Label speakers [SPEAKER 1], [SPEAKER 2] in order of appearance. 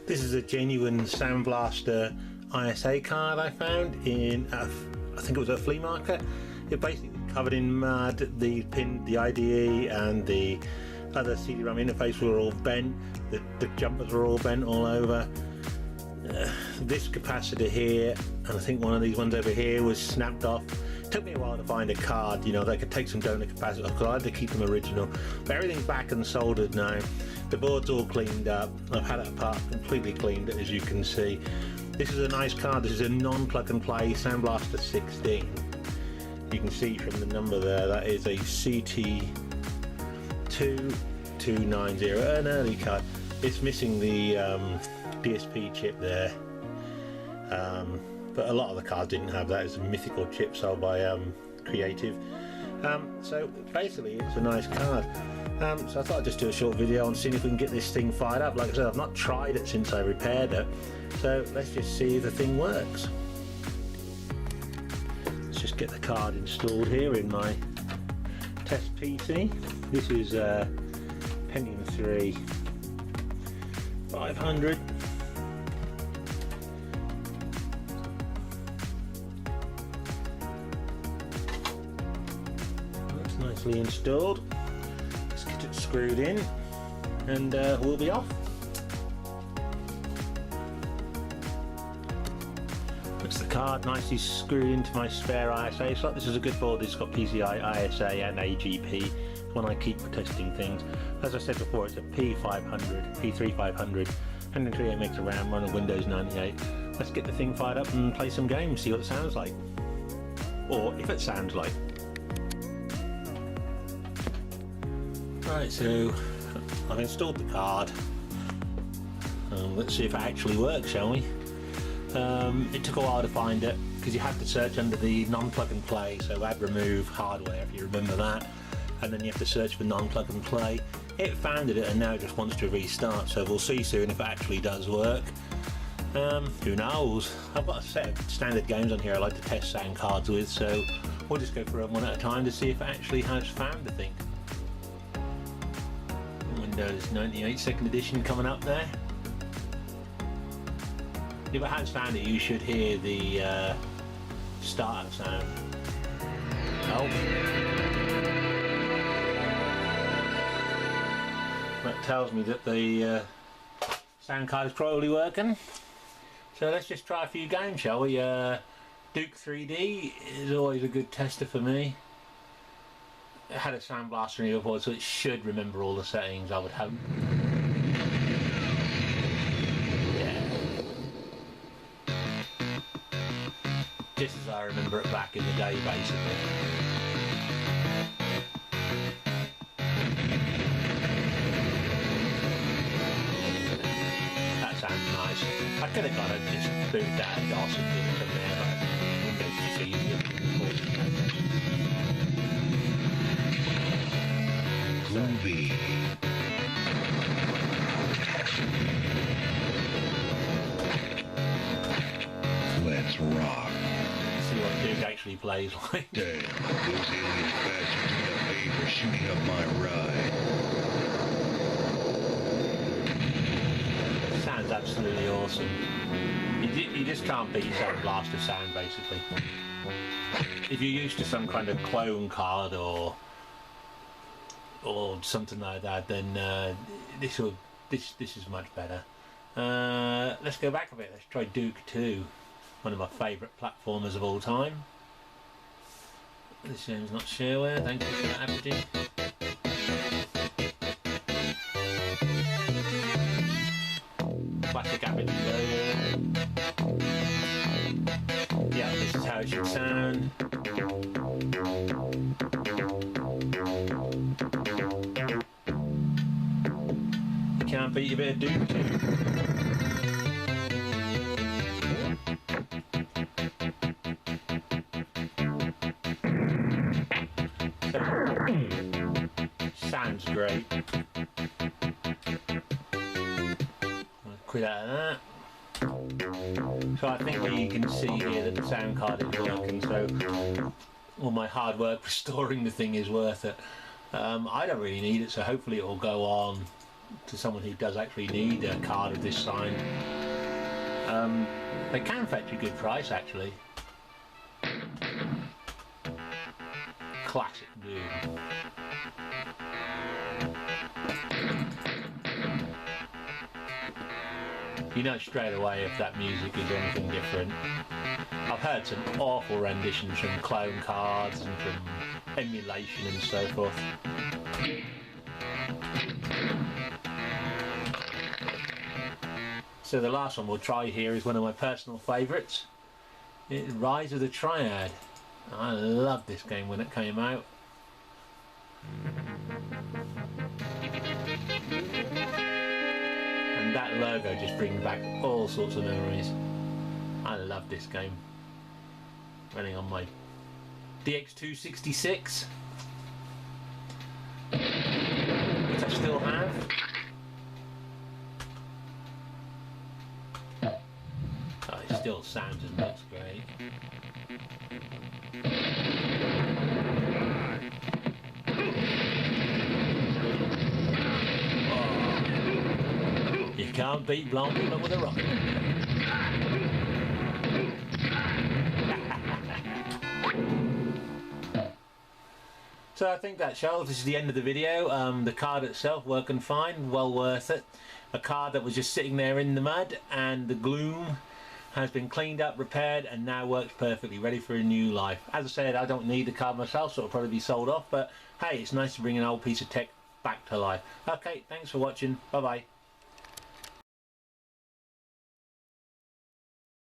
[SPEAKER 1] This is a genuine Soundblaster ISA card I found in, I think it was a flea market. It basically covered in mud, the pin, the IDE and the other CD-ROM interface were all bent, the jumpers were all bent all over. This capacitor here, and I think one of these ones over here, was snapped off. It took me a while to find a card, you know, they could take some donor capacitors because I had to keep them original. But everything's back and soldered now. The board's all cleaned up. I've had it apart, completely cleaned, as you can see. This is a nice card. This is a non-plug and play Soundblaster 16. You can see from the number there, that is a CT2290, an early card. It's missing the DSP chip there, but a lot of the cards didn't have that. It's a mythical chip sold by Creative. So basically it's a nice card. So I thought I'd just do a short video on seeing if we can get this thing fired up. Like I said, I've not tried it since I repaired it, so let's just see if the thing works. Let's just get the card installed here in my test PC. This is Pentium 3 500. That's nicely installed. Let's get it screwed in and we'll be off. That's the card nicely screwed into my spare ISA slot. This is a good board. It's got PCI, ISA and AGP. It's one I keep for testing things. As I said before, it's a P500, P3500, 128 megs of RAM, running Windows 98. Let's get the thing fired up and play some games, see what it sounds like. Or if it sounds like. Right, so I've installed the card. Let's see if it actually works, shall we? It took a while to find it because you have to search under the non-plug and play, so add remove hardware if you remember that, and then you have to search for non-plug and play. It found it and now it just wants to restart, so we'll see soon if it actually does work. Who knows? I've got a set of standard games on here I like to test sound cards with, so we'll just go through them one at a time to see if it actually has found the thing. Windows 98 2nd edition coming up there. If it has found it, you should hear the startup sound. Oh. That tells me that the sound card is probably working. So let's just try a few games, shall we? Duke 3D is always a good tester for me. It had a Soundblaster in the board, so it should remember all the settings, I would hope. Just as I remember it back in the day, basically. That sounds nice. I could have got it just boot that DOS and did it from there, but Windows just easier.
[SPEAKER 2] Groovy. Let's rock.
[SPEAKER 1] See what Duke actually plays like.
[SPEAKER 2] Damn, those alien bastards got paid for shooting up my ride.
[SPEAKER 1] Sounds absolutely awesome. You just can't beat Soundblaster sound, basically. If you're used to some kind of clone card or something like that, then this is much better. Let's go back a bit. Let's try Duke 2. One of my favourite platformers of all time. This game's not shareware, thank you for that, Apogee. Classic Apogee logo. Yeah, this is how it should sound. You can't beat a bit of Duke 2. Sounds great. I'll quit out of that. So I think that you can see here that the sound card is working, so all my hard work restoring the thing is worth it. I don't really need it, so hopefully it will go on to someone who does actually need a card of this sign. They can fetch a good price actually. Classic Doom. You know straight away if that music is anything different. I've heard some awful renditions from clone cards and from emulation and so forth. So the last one we'll try here is one of my personal favourites. It's Rise of the Triad. I loved this game when it came out. And that logo just brings back all sorts of memories. I love this game. Running on my DX266, which I still have. Oh, it still sounds and looks great. Oh. You can't beat blonde people with a rocket. So I think that shows this is the end of the video. The card itself working fine, well worth it. A card that was just sitting there in the mud, and the gloom has been cleaned up, repaired, and now works perfectly, ready for a new life. As I said, I don't need the card myself, so it'll probably be sold off, but hey, it's nice to bring an old piece of tech back to life. Okay, thanks for watching. Bye bye.